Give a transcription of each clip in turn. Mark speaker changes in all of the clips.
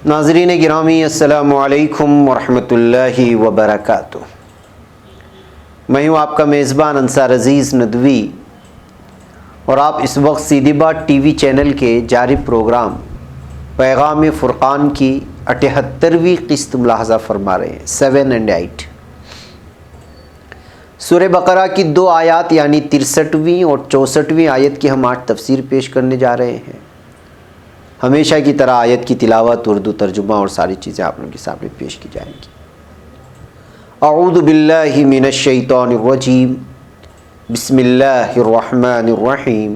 Speaker 1: ناظرین گرامی السلام علیکم ورحمۃ اللہ وبرکاتہ۔ میں ہوں آپ کا میزبان انصار عزیز ندوی، اور آپ اس وقت سیدھی بات ٹی وی چینل کے جاری پروگرام پیغام فرقان کی 78ویں قسط ملاحظہ فرما رہے ہیں، 7 and 8۔ سورہ بقرہ کی 2 آیات یعنی 63ویں اور 64ویں آیت کی ہم آج تفسیر پیش کرنے جا رہے ہیں۔ ہمیشہ کی طرح آیت کی تلاوت، اردو ترجمہ اور ساری چیزیں آپ لوگوں کے سامنے پیش کی جائیں گی۔ اعوذ باللہ من الشیطان الرجیم، بسم اللہ الرحمن الرحیم۔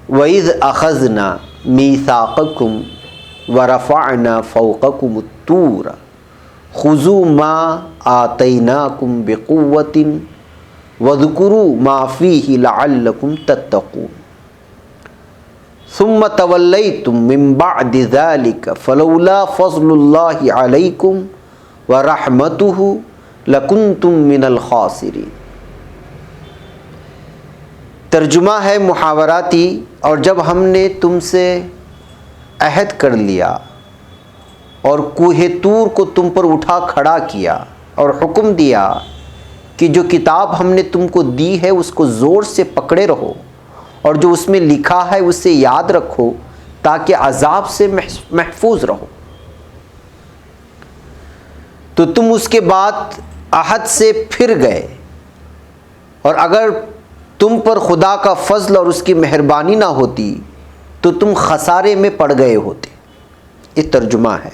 Speaker 1: وَإِذْ أَخَذْنَا مِيثَاقَكُمْ وَرَفَعْنَا فَوْقَكُمُ الطُّورَ خُذُوا مَا آتَيْنَاكُمْ بِقُوَّةٍ وَاذْكُرُوا مَا فِيهِ لَعَلَّكُمْ تَتَّقُونَ ثم تولیتم من بعد ذلك فلولا فضل اللہ علیکم ورحمتہ لکنتم من الخاسرین۔ ترجمہ ہے محاوراتی، اور جب ہم نے تم سے عہد کر لیا اور کوہ طور کو تم پر اٹھا کھڑا کیا اور حکم دیا کہ جو کتاب ہم نے تم کو دی ہے اس کو زور سے پکڑے رہو، اور جو اس میں لکھا ہے اسے یاد رکھو تاکہ عذاب سے محفوظ رہو، تو تم اس کے بعد عہد سے پھر گئے، اور اگر تم پر خدا کا فضل اور اس کی مہربانی نہ ہوتی تو تم خسارے میں پڑ گئے ہوتے۔ یہ ترجمہ ہے۔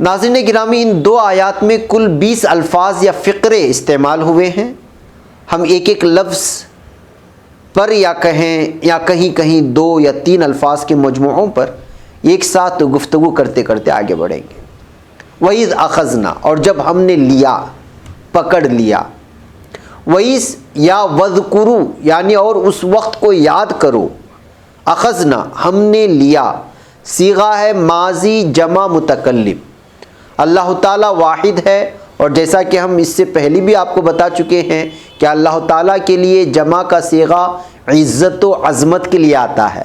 Speaker 1: ناظرین گرامی، ان 2 آیات میں کل 20 الفاظ یا فقرے استعمال ہوئے ہیں۔ ہم ایک ایک لفظ پر یا کہیں 2 یا 3 الفاظ کے مجموعوں پر ایک ساتھ گفتگو کرتے کرتے آگے بڑھیں گے۔ وَإِذْ أَخَذْنَا، اور جب ہم نے لیا، پکڑ لیا۔ وَإِذْ یا وَاذْكُرُوا یعنی اور اس وقت کو یاد کرو۔ أَخَذْنَا ہم نے لیا، صیغہ ہے ماضی جمع متکلم۔ اللہ تعالیٰ واحد ہے، اور جیسا کہ ہم اس سے پہلے بھی آپ کو بتا چکے ہیں کہ اللہ تعالیٰ کے لیے جمع کا صیغہ عزت و عظمت کے لیے آتا ہے۔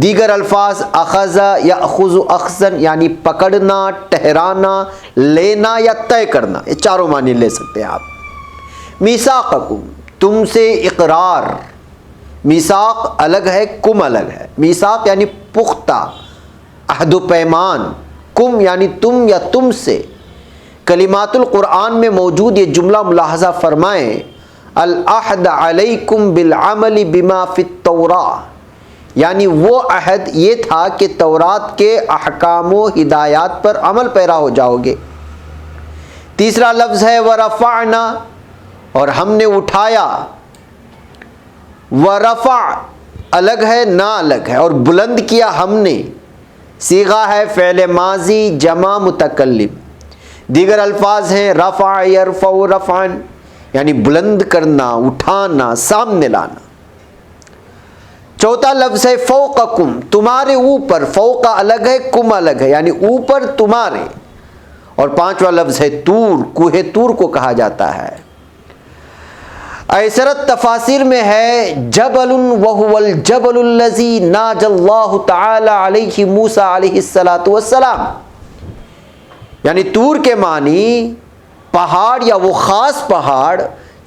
Speaker 1: دیگر الفاظ اخذ یاخذ اخذا یعنی پکڑنا، ٹھہرانا، لینا یا طے کرنا، یہ چاروں معنی لے سکتے ہیں آپ۔ میثاقکم تم سے اقرار، میثاق الگ ہے، کم الگ ہے۔ میثاق یعنی پختہ عہد و پیمان، کم یعنی تم یا تم سے۔ کلمات القرآن میں موجود یہ جملہ ملاحظہ فرمائیں، العہد علیکم بالعمل بما فی التوراۃ، یعنی وہ عہد یہ تھا کہ تورات کے احکام و ہدایات پر عمل پیرا ہو جاؤ گے۔ تیسرا لفظ ہے ورفعنا، اور ہم نے اٹھایا۔ ورفع الگ ہے، نہ الگ ہے، اور بلند کیا ہم نے، صیغہ ہے فعل ماضی جمع متکلم۔ دیگر الفاظ ہیں رفع یرفع رفعا یعنی بلند کرنا، اٹھانا، سامنے لانا۔ چوتھا لفظ ہے فوقکم تمہارے اوپر، فوق الگ ہے، کم الگ ہے، یعنی اوپر تمہارے۔ اور پانچواں لفظ ہے طور، کوہ طور کو کہا جاتا ہے۔ ایسرت تفاسیر میں ہے جبل وهو الجبل الذي ناجى الله تعالی علیہ موسیٰ علیہ السلام، یعنی طور کے معنی پہاڑ یا وہ خاص پہاڑ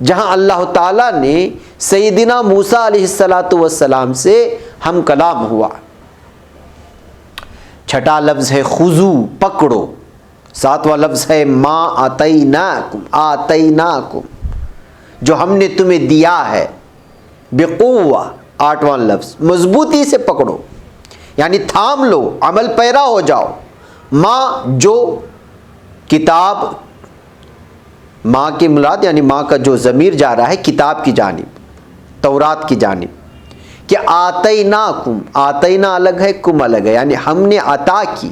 Speaker 1: جہاں اللہ تعالیٰ نے سیدنا موسیٰ علیہ السلام سے ہم کلام ہوا۔ چھٹا لفظ ہے خذو پکڑو۔ ساتواں لفظ ہے ما آتیناکم جو ہم نے تمہیں دیا ہے۔ بقوہ آٹھواں لفظ مضبوطی سے پکڑو، یعنی تھام لو، عمل پیرا ہو جاؤ۔ ما جو کتاب، ماں کی مراد یعنی ماں کا جو ضمیر جا رہا ہے کتاب کی جانب، تورات کی جانب۔ کہ آتیناکم، آتینا الگ ہے، کم الگ ہے، یعنی ہم نے عطا کی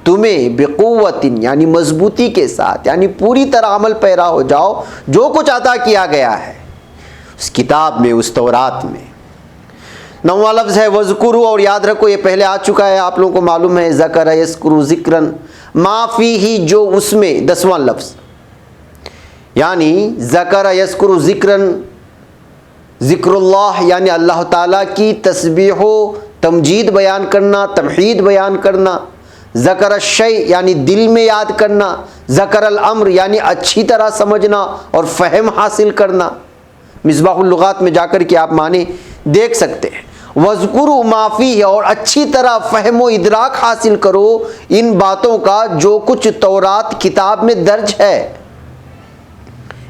Speaker 1: تمہیں بقوت یعنی مضبوطی کے ساتھ، یعنی پوری طرح عمل پیرا ہو جاؤ جو کچھ عطا کیا گیا ہے اس کتاب میں، اس تورات میں۔ نواں لفظ ہے وذکروا، اور یاد رکھو یہ پہلے آ چکا ہے، آپ لوگوں کو معلوم ہے ذکر یذکر ذکرن ما فیہ جو اس میں، 10واں لفظ یعنی ذکر یذکر ذکرن ذکر اللہ یعنی اللہ تعالیٰ کی تسبیح و تمجید بیان کرنا، توحید بیان کرنا، ذکر الشیء یعنی دل میں یاد کرنا، ذکر الامر یعنی اچھی طرح سمجھنا اور فہم حاصل کرنا۔ مصباح اللغات میں جا کر کے آپ معنی دیکھ سکتے ہیں۔ وَاذْكُرُوا مَا فِيهِ اور اچھی طرح فہم و ادراک حاصل کرو ان باتوں کا جو کچھ تورات کتاب میں درج ہے۔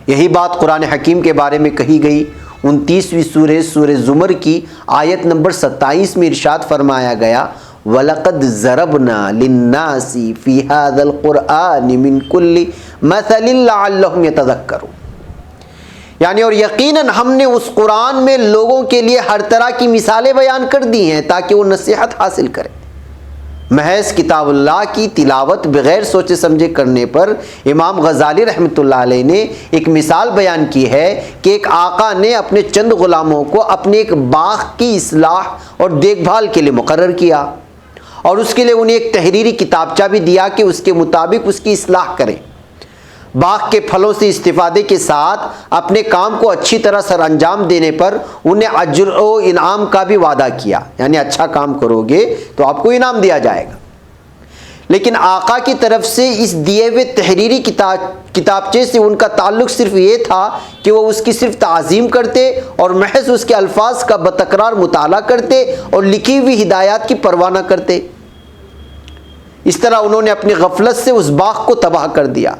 Speaker 1: یہی بات قرآن حکیم کے بارے میں کہی گئی 29ویں سورہ زمر کی آیت نمبر 27 میں ارشاد فرمایا گیا وَلَقَدْ ضَرَبْنَا لِلنَّاسِ فِي هَذَا الْقُرْآنِ مِنْ كُلِّ مَثَلٍ لَعَلَّهُمْ يَتَذَكَّرُونَ، یعنی اور یقیناً ہم نے اس قرآن میں لوگوں کے لیے ہر طرح کی مثالیں بیان کر دی ہیں تاکہ وہ نصیحت حاصل کریں۔ محض کتاب اللہ کی تلاوت بغیر سوچے سمجھے کرنے پر امام غزالی رحمۃ اللہ علیہ نے ایک مثال بیان کی ہے کہ ایک آقا نے اپنے چند غلاموں کو اپنے ایک باغ کی اصلاح اور دیکھ بھال کے لیے مقرر کیا اور اس کے لیے انہیں ایک تحریری کتابچہ بھی دیا کہ اس کے مطابق اس کی اصلاح کریں۔ باغ کے پھلوں سے استفادے کے ساتھ اپنے کام کو اچھی طرح سر انجام دینے پر انہیں اجر و انعام کا بھی وعدہ کیا، یعنی اچھا کام کرو گے تو آپ کو انعام دیا جائے گا۔ لیکن آقا کی طرف سے اس دیے ہوئے تحریری کتابچے سے ان کا تعلق صرف یہ تھا کہ وہ اس کی صرف تعظیم کرتے اور محض اس کے الفاظ کا بتکرار مطالعہ کرتے اور لکھی ہوئی ہدایات کی پرواہ نہ کرتے۔ اس طرح انہوں نے اپنی غفلت سے اس باغ کو تباہ کر دیا،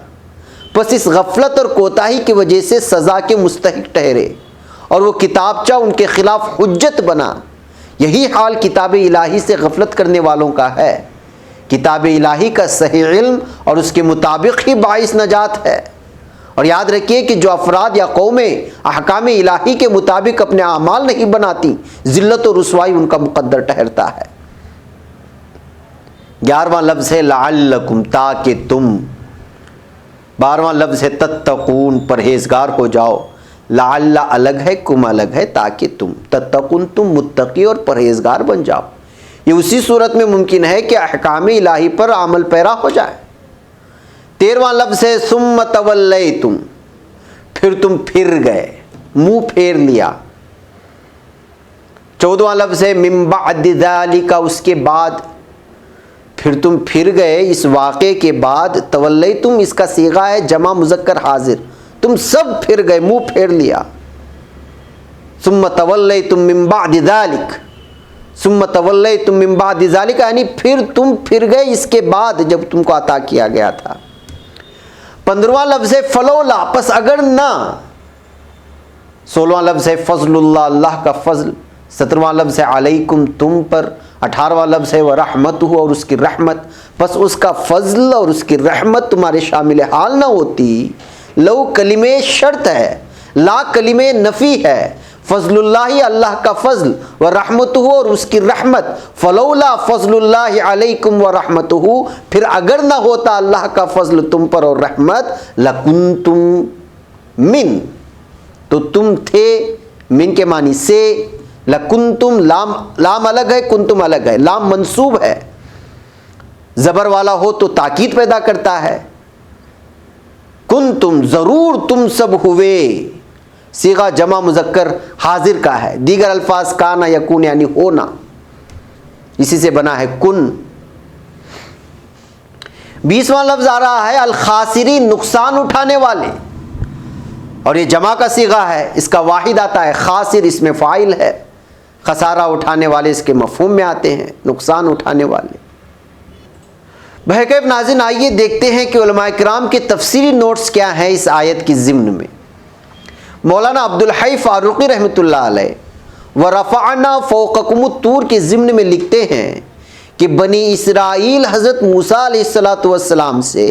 Speaker 1: بس اس غفلت اور کوتاہی کی وجہ سے سزا کے مستحق ٹھہرے اور وہ کتابچہ ان کے خلاف حجت بنا۔ یہی حال کتاب الہی سے غفلت کرنے والوں کا ہے۔ کتاب الہی کا صحیح علم اور اس کے مطابق ہی باعث نجات ہے۔ اور یاد رکھیے کہ جو افراد یا قومیں احکام الہی کے مطابق اپنے اعمال نہیں بناتی، ذلت و رسوائی ان کا مقدر ٹھہرتا ہے۔ 11واں لفظ ہے لعلکم، تاکہ تم۔ 12واں لفظ ہے تتقون، پرہیزگار ہو جاؤ۔ لعل الگ ہے، کم الگ ہے، تاکہ تم تتقون، تم متقی اور پرہیزگار بن جاؤ۔ یہ اسی صورت میں ممکن ہے کہ احکام الہی پر عمل پیرا ہو جائے۔ 13واں لفظ ہے ثم تولیتم، پھر تم پھر گئے، منہ پھیر لیا۔ 14واں لفظ ہے من بعد ذالک، اس کے بعد، پھر تم پھر گئے اس واقعے کے بعد۔ تولیتم اس کا صیغہ ہے جمع مذکر حاضر، تم سب پھر گئے، منہ پھیر لیا۔ ثم تولیتم من بعد ذالک، ثم تولیتم من بعد ذالک یعنی پھر تم پھر گئے اس کے بعد جب تم کو عطا کیا گیا تھا۔ 15واں لفظ ہے فلولا، پس اگر نہ۔ 16واں لفظ ہے فضل اللہ، اللہ کا فضل۔ 17واں لفظ ہے علیکم، تم پر۔ 18واں لفظ ہے ورحمتہ، اور اس کی رحمت، پس اس کا فضل اور اس کی رحمت تمہارے شامل حال نہ ہوتی۔ لو کلمہ شرط ہے، لا کلمہ نفی ہے۔ فضل اللہ، اللہ کا فضل، ورحمتہ اور اس کی رحمت۔ فلولا فضل اللہ علیکم ورحمتہ، پھر اگر نہ ہوتا اللہ کا فضل تم پر اور رحمت، لکنتم من، تو تم تھے، من کے معنی سے، لکنتم، لام الگ ہے، کنتم الگ ہے۔ لام منصوب ہے، زبر والا ہو تو تاکید پیدا کرتا ہے۔ کنتم، ضرور تم سب ہوئے، صیغہ جمع مذکر حاضر کا ہے۔ دیگر الفاظ کانا یکون یعنی ہونا، اسی سے بنا ہے کن۔ 20واں لفظ آ رہا ہے الخاسرین، نقصان اٹھانے والے، اور یہ جمع کا صیغہ ہے، اس کا واحد آتا ہے خاسر، اس میں فاعل ہے۔ خسارہ اٹھانے والے اس کے مفہوم میں آتے ہیں، نقصان اٹھانے والے۔ بہرکیف ناظرین، آئیے دیکھتے ہیں کہ علماء کرام کے تفسیری نوٹس کیا ہیں اس آیت کی ضمن میں۔ مولانا عبدالحی فاروقی رحمۃ اللہ علیہ وَرَفَعْنَا فَوْقَكُمُ الطُّورِ کے ضمن میں لکھتے ہیں کہ بنی اسرائیل حضرت موسیٰ علیہ السلام سے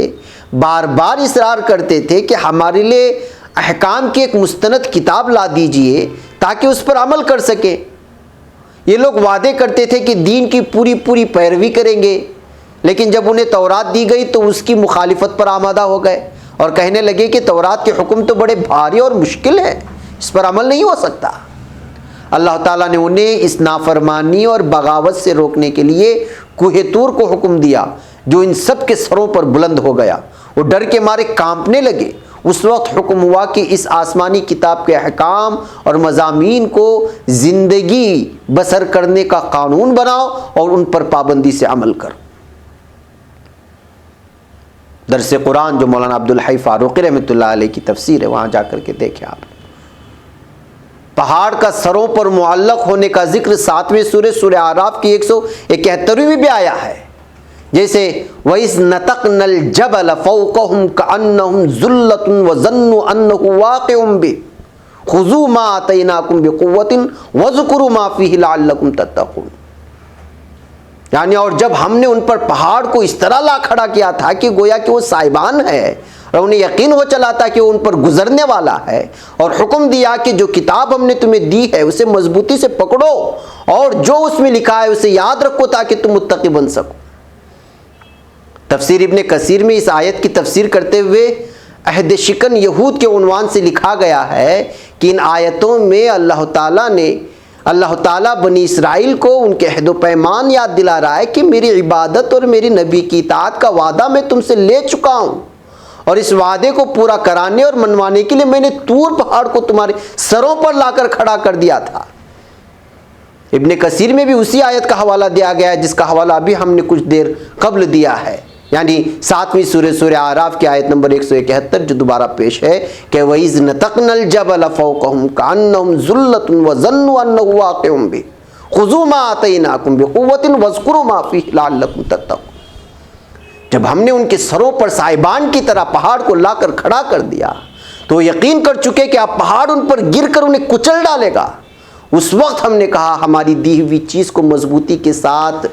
Speaker 1: بار بار اصرار کرتے تھے کہ ہمارے لیے احکام کی ایک مستند کتاب لا دیجئے تاکہ اس پر عمل کر سکیں۔ یہ لوگ وعدے کرتے تھے کہ دین کی پوری پیروی کریں گے، لیکن جب انہیں تورات دی گئی تو اس کی مخالفت پر آمادہ ہو گئے اور کہنے لگے کہ تورات کے حکم تو بڑے بھاری اور مشکل ہیں، اس پر عمل نہیں ہو سکتا۔ اللہ تعالیٰ نے انہیں اس نافرمانی اور بغاوت سے روکنے کے لیے کوہ طور کو حکم دیا، جو ان سب کے سروں پر بلند ہو گیا۔ وہ ڈر کے مارے کانپنے لگے، اس وقت حکم ہوا کہ اس آسمانی کتاب کے احکام اور مضامین کو زندگی بسر کرنے کا قانون بناؤ اور ان پر پابندی سے عمل کرو۔ درس قرآن جو مولانا عبدالحی فاروقی رحمۃ اللہ علیہ کی تفسیر ہے، وہاں جا کر کے دیکھیں آپ۔ پہاڑ کا سروں پر معلق ہونے کا ذکر 7ویں سورہ اعراف کی 171ویں بھی آیا ہے، جیسے وَإِذْ نَتَقْنَا الْجَبَلَ فَوْقَهُمْ كَأَنَّهُمْ ذُلَّةٌ وَظَنُّوا أَنَّهُ وَاقِعٌ بِهِمْ خُذُوا مَا آتَيْنَاكُمْ بِقُوَّةٍ وَاذْكُرُوا مَا فِيهِ لَعَلَّكُمْ تَتَّقُونَ۔ یعنی اور جب ہم نے ان پر پہاڑ کو اس طرح لا کھڑا کیا تھا کہ گویا کہ وہ سائبان ہے اور انہیں یقین ہو چلا تھا کہ وہ ان پر گزرنے والا ہے، اور حکم دیا کہ جو کتاب ہم نے تمہیں دی ہے اسے مضبوطی سے پکڑو اور جو اس میں لکھا ہے اسے یاد رکھو تاکہ تم متقی بن سکو۔ تفسیر ابن کثیر میں اس آیت کی تفسیر کرتے ہوئے عہد شکن یہود کے عنوان سے لکھا گیا ہے کہ ان آیتوں میں اللہ تعالیٰ بنی اسرائیل کو ان کے عہد و پیمان یاد دلا رہا ہے کہ میری عبادت اور میری نبی کی اطاعت کا وعدہ میں تم سے لے چکا ہوں، اور اس وعدے کو پورا کرانے اور منوانے کے لیے میں نے طور پہاڑ کو تمہارے سروں پر لا کر کھڑا کر دیا تھا۔ ابن کثیر میں بھی اسی آیت کا حوالہ دیا گیا ہے جس کا حوالہ ابھی ہم نے کچھ دیر قبل دیا ہے، یعنی 7ویں سورہ اعراف کی آیت نمبر 171 جو دوبارہ پیش ہے کہ وَإِذْ نَتَقْنَا الْجَبَلَ فَوْقَهُمْ كَأَنَّهُمْ ذُلَّةٌ وَظَنُّوا أَنَّهُ وَاقِعٌ بِهِمْ خُذُوا مَا آتَيْنَاكُمْ بِقُوَّةٍ وَاذْكُرُوا مَا فِيهِ لَعَلَّكُمْ تَتَّقُونَ۔ جب ہم نے ان کے سروں پر صاحبان کی طرح پہاڑ کو لا کر کھڑا کر دیا تو یقین کر چکے کہ اب پہاڑ ان پر گر کر انہیں کچل ڈالے گا۔ اس وقت ہم نے کہا ہماری دی ہوئی چیز کو مضبوطی کے ساتھ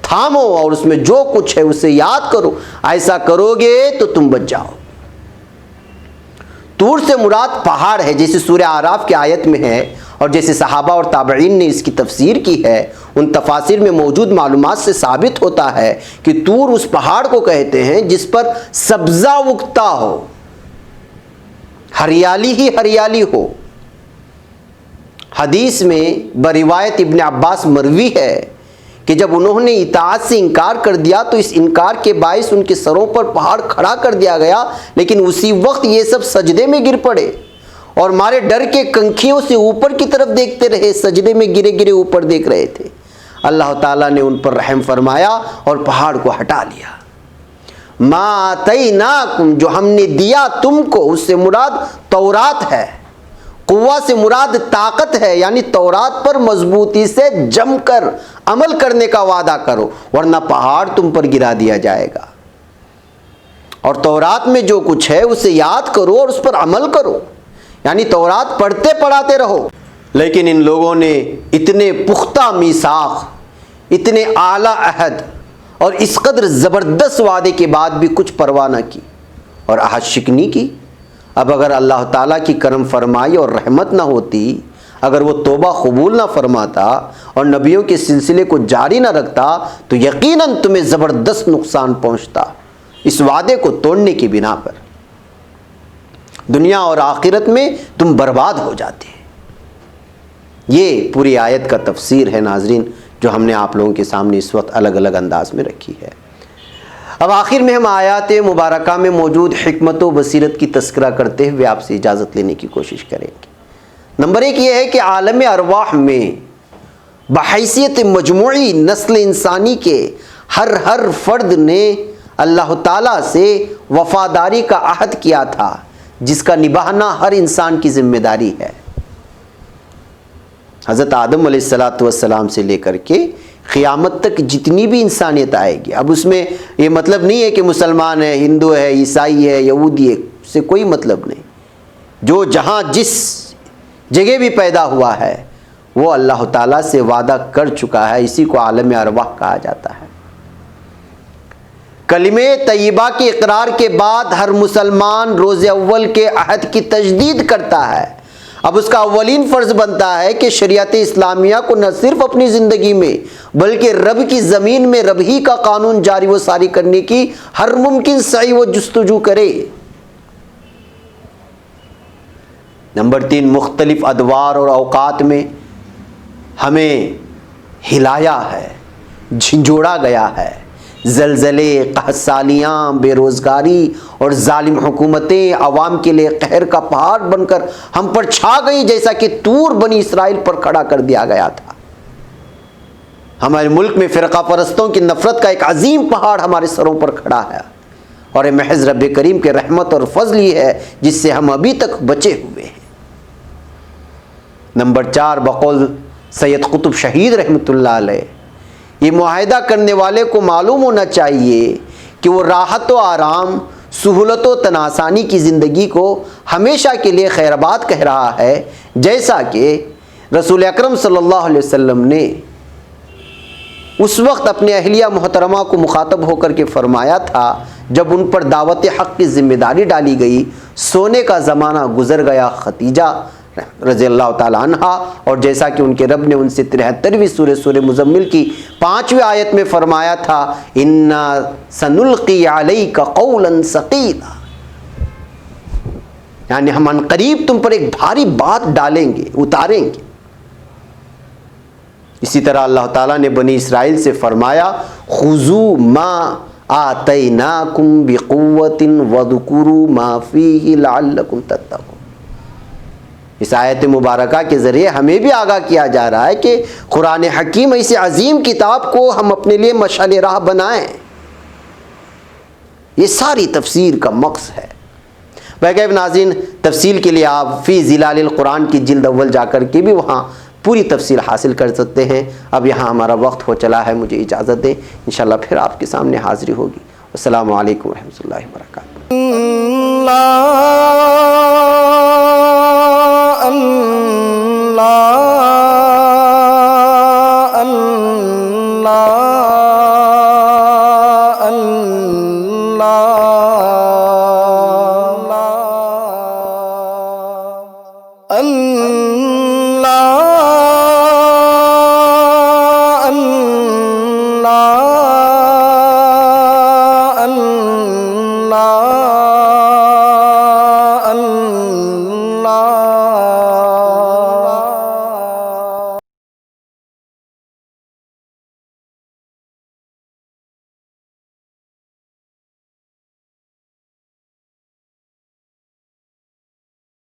Speaker 1: تھامو اور اس میں جو کچھ ہے اسے یاد کرو، ایسا کرو گے تو تم بچ جاؤ۔ طور سے مراد پہاڑ ہے جیسے سورہ اعراف کی آیت میں ہے، اور جیسے صحابہ اور تابعین نے اس کی تفسیر کی ہے، ان تفاسیر میں موجود معلومات سے ثابت ہوتا ہے کہ طور اس پہاڑ کو کہتے ہیں جس پر سبزہ اگتا ہو، ہریالی ہی ہریالی ہو۔ حدیث میں بروایت ابن عباس مروی ہے کہ جب انہوں نے اطاعت سے انکار کر دیا تو اس انکار کے باعث ان کے سروں پر پہاڑ کھڑا کر دیا گیا، لیکن اسی وقت یہ سب سجدے میں گر پڑے اور مارے ڈر کے کنکھیوں سے اوپر کی طرف دیکھتے رہے، سجدے میں گرے گرے اوپر دیکھ رہے تھے۔ اللہ تعالیٰ نے ان پر رحم فرمایا اور پہاڑ کو ہٹا لیا۔ ما آتیناکم جو ہم نے دیا تم کو، اس سے مراد تورات ہے، قوہ سے مراد طاقت ہے، یعنی تورات پر مضبوطی سے جم کر عمل کرنے کا وعدہ کرو ورنہ پہاڑ تم پر گرا دیا جائے گا۔ اور تورات میں جو کچھ ہے اسے یاد کرو اور اس پر عمل کرو، یعنی تورات پڑھتے پڑھاتے رہو۔ لیکن ان لوگوں نے اتنے پختہ میثاق، اتنے اعلیٰ عہد اور اس قدر زبردست وعدے کے بعد بھی کچھ پرواہ نہ کی اور عہد شکنی کی۔ اب اگر اللہ تعالیٰ کی کرم فرمائی اور رحمت نہ ہوتی، اگر وہ توبہ قبول نہ فرماتا اور نبیوں کے سلسلے کو جاری نہ رکھتا تو یقیناً تمہیں زبردست نقصان پہنچتا اس وعدے کو توڑنے کی بنا پر۔ دنیا اور آخرت میں تم برباد ہو جاتے۔ یہ پوری آیت کا تفسیر ہے ناظرین، جو ہم نے آپ لوگوں کے سامنے اس وقت الگ الگ انداز میں رکھی ہے۔ اب آخر میں ہم آیات مبارکہ میں موجود حکمت و بصیرت کی تذکرہ کرتے ہوئے آپ سے اجازت لینے کی کوشش کریں گے۔ نمبر 1 یہ ہے کہ عالم ارواح میں بحیثیت مجموعی نسل انسانی کے ہر فرد نے اللہ تعالیٰ سے وفاداری کا عہد کیا تھا جس کا نبھانا ہر انسان کی ذمہ داری ہے۔ حضرت آدم علیہ السلام سے لے کر کے قیامت تک جتنی بھی انسانیت آئے گی، اب اس میں یہ مطلب نہیں ہے کہ مسلمان ہے، ہندو ہے، عیسائی ہے، یہودی ہے، اس سے کوئی مطلب نہیں۔ جو جہاں جس جگہ بھی پیدا ہوا ہے وہ اللہ تعالیٰ سے وعدہ کر چکا ہے، اسی کو عالم ارواح کہا جاتا ہے۔ کلمہ طیبہ کے اقرار کے بعد ہر مسلمان روز اول کے عہد کی تجدید کرتا ہے۔ اب اس کا اولین فرض بنتا ہے کہ شریعت اسلامیہ کو نہ صرف اپنی زندگی میں بلکہ رب کی زمین میں رب ہی کا قانون جاری و ساری کرنے کی ہر ممکن سعی و جستجو کرے۔ نمبر 3 مختلف ادوار اور اوقات میں ہمیں ہلایا ہے، جھنجھوڑا گیا ہے، زلزلے، قحط سالیاں، بے روزگاری اور ظالم حکومتیں عوام کے لیے قہر کا پہاڑ بن کر ہم پر چھا گئی، جیسا کہ طور بنی اسرائیل پر کھڑا کر دیا گیا تھا۔ ہمارے ملک میں فرقہ پرستوں کی نفرت کا ایک عظیم پہاڑ ہمارے سروں پر کھڑا ہے، اور یہ محض رب کریم کے رحمت اور فضل ہی ہے جس سے ہم ابھی تک بچے ہوئے ہیں۔ نمبر 4، بقول سید قطب شہید رحمۃ اللہ علیہ، یہ معاہدہ کرنے والے کو معلوم ہونا چاہیے کہ وہ راحت و آرام، سہولت و تناسانی کی زندگی کو ہمیشہ کے لیے خیر آباد کہہ رہا ہے، جیسا کہ رسول اکرم صلی اللہ علیہ وسلم نے اس وقت اپنے اہلیہ محترمہ کو مخاطب ہو کر کے فرمایا تھا جب ان پر دعوت حق کی ذمہ داری ڈالی گئی، سونے کا زمانہ گزر گیا خدیجہ رضی اللہ تعالی عنہ، اور جیسا کہ ان کے رب نے ان سے 73ویں سورہ مزمل کی 5ویں آیت میں فرمایا تھا، اِنَّا سَنُلْقِي عَلَيْكَ قَوْلًا ثَقِيلًا، یعنی ہم ان قریب تم پر ایک بھاری بات ڈالیں گے، اتاریں گے۔ اسی طرح اللہ تعالیٰ نے بنی اسرائیل سے فرمایا، خُذُوا مَا آتَيْنَاكُمْ بِقُوَّةٍ وَاذْكُرُوا مَا فِيهِ لَعَلَّكُمْ تَتَّقُونَ۔ اس آیت مبارکہ کے ذریعے ہمیں بھی آگاہ کیا جا رہا ہے کہ قرآن حکیم ایسی عظیم کتاب کو ہم اپنے لیے مشعل راہ بنائیں۔ یہ ساری تفسیر کا مقصد ہے۔ بہرکیف ناظرین، تفصیل کے لیے آپ فی ظلال القرآن کی جلد اول جا کر کے بھی وہاں پوری تفصیل حاصل کر سکتے ہیں۔ اب یہاں ہمارا وقت ہو چلا ہے، مجھے اجازت دیں، انشاءاللہ پھر آپ کے سامنے حاضری ہوگی۔ السلام علیکم ورحمۃ اللہ وبرکاتہ۔